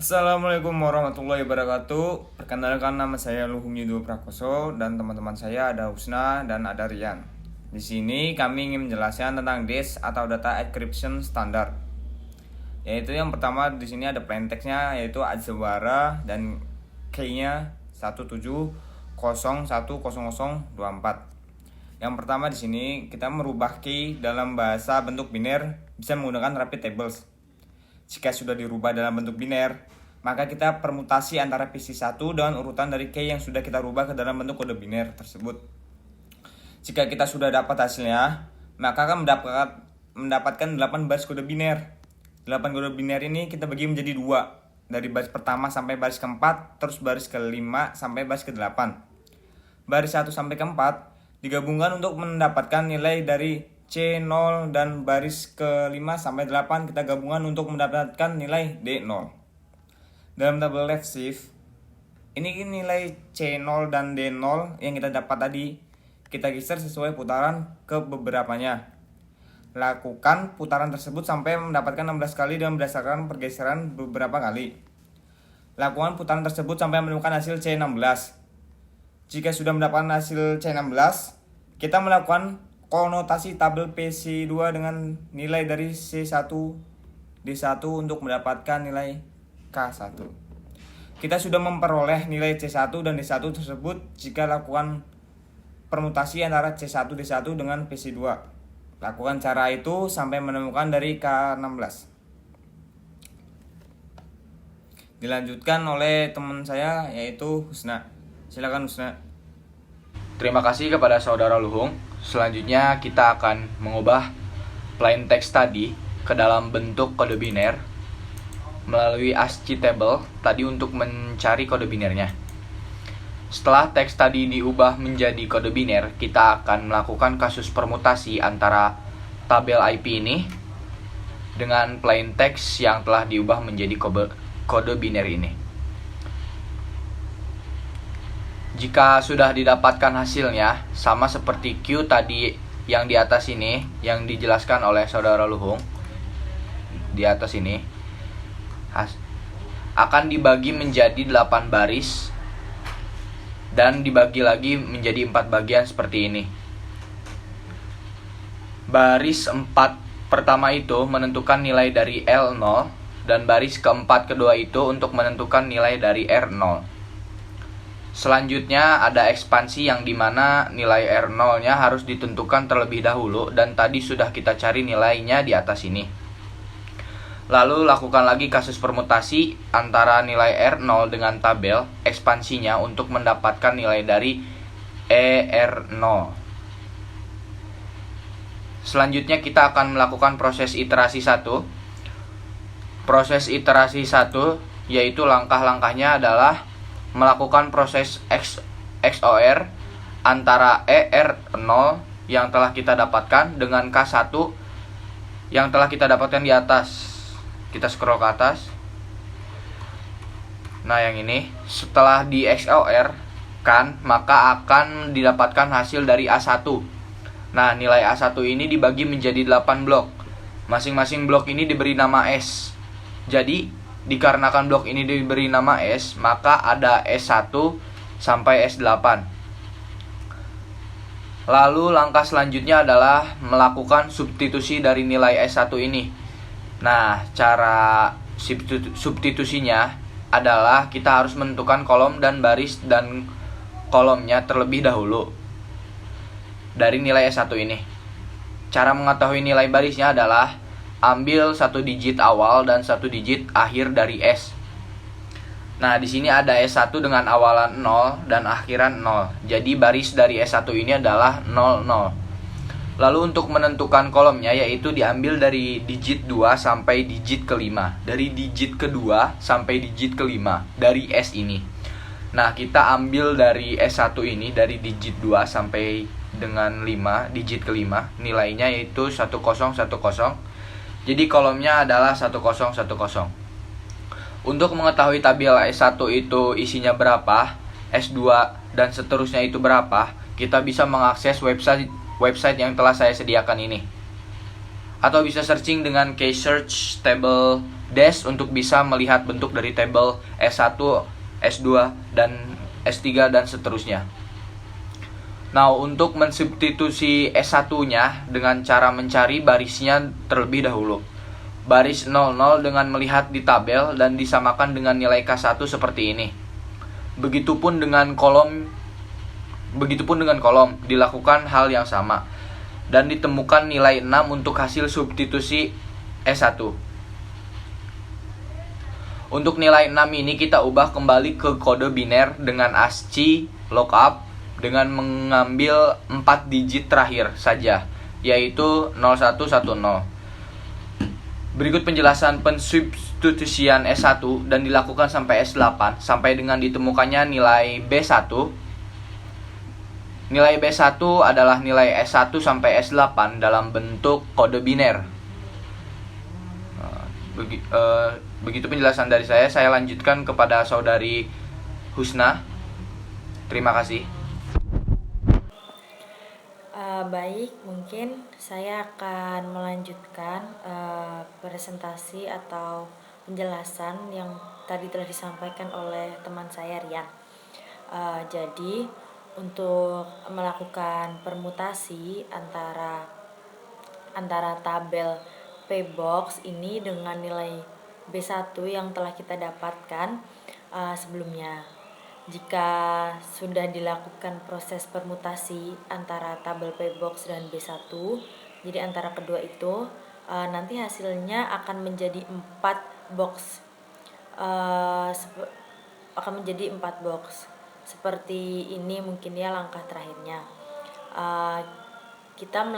Assalamualaikum warahmatullahi wabarakatuh. Perkenalkan, nama saya Luhung Yudo Prakoso dan teman-teman saya ada Husna dan ada Rian. Di sini kami ingin menjelaskan tentang DES atau Data Encryption Standard. Yaitu yang pertama di sini ada plain text-nya yaitu Azawara dan key-nya 17010024. Yang pertama di sini kita merubah key dalam bahasa bentuk biner bisa menggunakan rapid tables. Jika sudah dirubah dalam bentuk biner, maka kita permutasi antara PC1 dengan urutan dari key yang sudah kita rubah ke dalam bentuk kode biner tersebut. Jika kita sudah dapat hasilnya, maka akan mendapatkan 8 baris kode biner. 8 kode biner ini kita bagi menjadi 2, dari baris pertama sampai baris keempat, terus baris ke-5 sampai baris ke-8. Baris 1 sampai ke-4 digabungkan untuk mendapatkan nilai dari C0 dan baris ke-5 sampai 8 kita gabungan untuk mendapatkan nilai D0. Dalam tabel left shift, ini nilai C0 dan D0 yang kita dapat tadi, kita geser sesuai putaran ke beberapanya. Lakukan putaran tersebut sampai mendapatkan 16 kali dan berdasarkan pergeseran beberapa kali. Lakukan putaran tersebut sampai menemukan hasil C16. Jika sudah mendapatkan hasil C16, kita melakukan konotasi tabel PC2 dengan nilai dari C1 D1 untuk mendapatkan nilai K1. Kita sudah memperoleh nilai C1 dan D1 tersebut jika lakukan permutasi antara C1 D1 dengan PC2. Lakukan cara itu sampai menemukan dari K16. Dilanjutkan oleh teman saya yaitu Husna. Silakan Husna. Terima kasih kepada saudara Luhung. Selanjutnya kita akan mengubah plain text tadi ke dalam bentuk kode biner melalui ASCII table tadi untuk mencari kode binernya. Setelah teks tadi diubah menjadi kode biner, kita akan melakukan kasus permutasi antara tabel IP ini dengan plain text yang telah diubah menjadi kode biner ini. Jika sudah didapatkan hasilnya, sama seperti Q tadi yang di atas ini, yang dijelaskan oleh saudara Luhung, di atas ini, akan dibagi menjadi 8 baris, dan dibagi lagi menjadi 4 bagian seperti ini. Baris 4 pertama itu menentukan nilai dari L0, dan baris keempat kedua itu untuk menentukan nilai dari R0. Selanjutnya ada ekspansi yang dimana nilai R0-nya harus ditentukan terlebih dahulu dan tadi sudah kita cari nilainya di atas ini. Lalu lakukan lagi kasus permutasi antara nilai R0 dengan tabel ekspansinya untuk mendapatkan nilai dari ER0. Selanjutnya kita akan melakukan proses iterasi 1. Proses iterasi 1 yaitu langkah-langkahnya adalah melakukan proses XOR antara ER0 yang telah kita dapatkan dengan K1 yang telah kita dapatkan di atas. Kita scroll ke atas. Nah, yang ini setelah di XOR kan, maka akan didapatkan hasil dari A1. Nah, nilai A1 ini dibagi menjadi 8 blok. Masing-masing blok ini diberi nama S. Jadi dikarenakan blok ini diberi nama S, maka ada S1 sampai S8. Lalu langkah selanjutnya adalah melakukan substitusi dari nilai S1 ini. Nah, cara substitusinya adalah kita harus menentukan kolom dan baris dan kolomnya terlebih dahulu dari nilai S1 ini. Cara mengetahui nilai barisnya adalah ambil 1 digit awal dan 1 digit akhir dari S. Nah, di sini ada S1 dengan awalan 0 dan akhiran 0. Jadi baris dari S1 ini adalah 00. Lalu untuk menentukan kolomnya yaitu diambil dari digit 2 sampai digit ke-5. Dari digit ke-2 sampai digit ke-5 dari S ini. Nah, kita ambil dari S1 ini dari digit 2 sampai dengan 5, digit ke-5. Nilainya yaitu 1010. Jadi kolomnya adalah 1010. Untuk mengetahui tabel S1 itu isinya berapa, S2 dan seterusnya itu berapa, kita bisa mengakses website yang telah saya sediakan ini. atau bisa searching dengan key search table dash untuk bisa melihat bentuk dari tabel S1, S2, dan S3 dan seterusnya. Nah, untuk mensubstitusi S1-nya dengan cara mencari barisnya terlebih dahulu. Baris 00 dengan melihat di tabel dan disamakan dengan nilai K1 seperti ini. Begitupun dengan kolom dilakukan hal yang sama dan ditemukan nilai 6 untuk hasil substitusi S1. Untuk nilai 6 ini kita ubah kembali ke kode biner dengan ASCII lookup dengan mengambil 4 digit terakhir saja, yaitu 0110. Berikut penjelasan pensubstitusian S1 dan dilakukan sampai S8 sampai dengan ditemukannya nilai B1. Nilai B1 adalah nilai S1 sampai S8 dalam bentuk kode biner. Begitu penjelasan dari saya. Saya lanjutkan kepada saudari Husna. Terima kasih. Baik, mungkin saya akan melanjutkan presentasi atau penjelasan yang tadi telah disampaikan oleh teman saya Rian. Jadi untuk melakukan permutasi antara tabel P-box ini dengan nilai B1 yang telah kita dapatkan sebelumnya. Jika sudah dilakukan proses permutasi antara tabel P-box dan B1, jadi antara kedua itu nanti hasilnya akan menjadi 4 box. Seperti ini mungkin ya langkah terakhirnya. Kita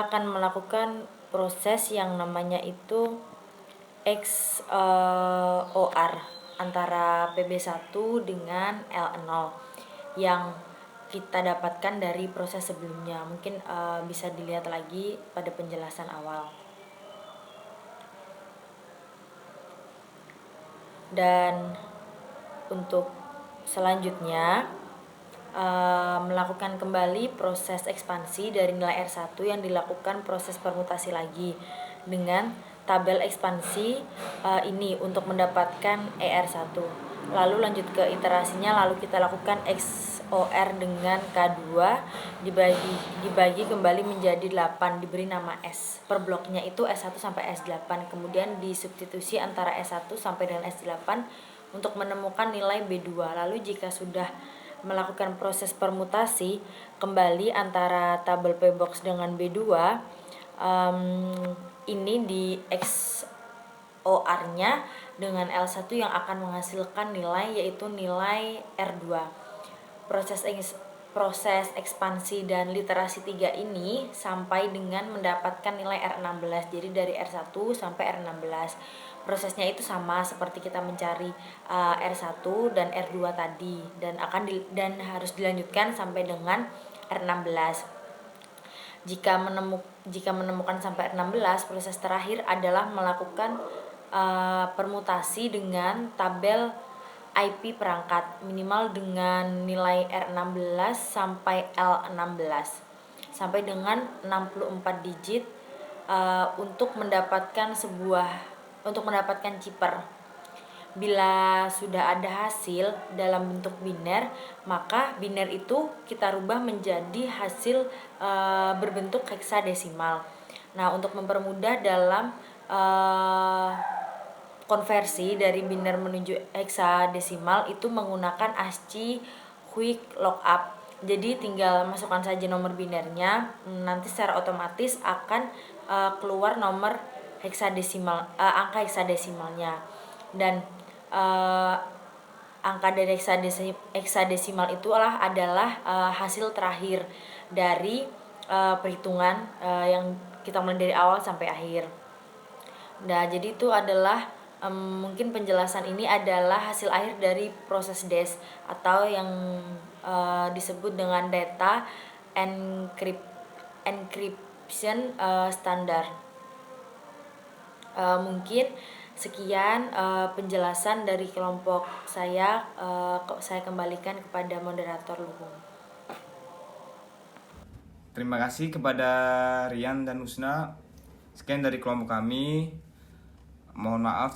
akan melakukan proses yang namanya itu XOR antara PB1 dengan L0 yang kita dapatkan dari proses sebelumnya. Mungkin bisa dilihat lagi pada penjelasan awal. Dan untuk selanjutnya melakukan kembali proses ekspansi dari nilai R1 yang dilakukan proses permutasi lagi dengan tabel ekspansi ini untuk mendapatkan ER1. Lalu lanjut ke iterasinya, lalu kita lakukan XOR dengan K2 dibagi kembali menjadi 8, diberi nama S. Per bloknya itu S1 sampai S8, kemudian disubstitusi antara S1 sampai dengan S8 untuk menemukan nilai B2. Lalu jika sudah melakukan proses permutasi kembali antara tabel P-box dengan B2, ini di XOR-nya dengan L1 yang akan menghasilkan nilai yaitu nilai R2. Proses ekspansi dan literasi 3 ini sampai dengan mendapatkan nilai R16. Jadi dari R1 sampai R16. Prosesnya itu sama seperti kita mencari R1 dan R2 tadi dan harus dilanjutkan sampai dengan R16. Jika menemukan sampai R16, proses terakhir adalah melakukan permutasi dengan tabel IP perangkat minimal dengan nilai R16 sampai L16 sampai dengan 64 digit untuk mendapatkan chipper. Bila sudah ada hasil dalam bentuk biner, maka biner itu kita rubah menjadi hasil berbentuk heksadesimal. Nah, untuk mempermudah dalam konversi dari biner menuju heksadesimal itu menggunakan ASCII quick lookup. Jadi tinggal masukkan saja nomor binernya, nanti secara otomatis akan keluar nomor heksadesimal, angka heksadesimalnya. Dan angka dari heksadesimal itulah adalah hasil terakhir dari perhitungan yang kita mulai dari awal sampai akhir. Nah, jadi itu adalah mungkin penjelasan ini adalah hasil akhir dari proses DES atau yang disebut dengan data encryption standar. Mungkin sekian penjelasan dari kelompok saya kembalikan kepada moderator Luhung. Terima kasih kepada Rian dan Husna. Sekian dari kelompok kami. Mohon maaf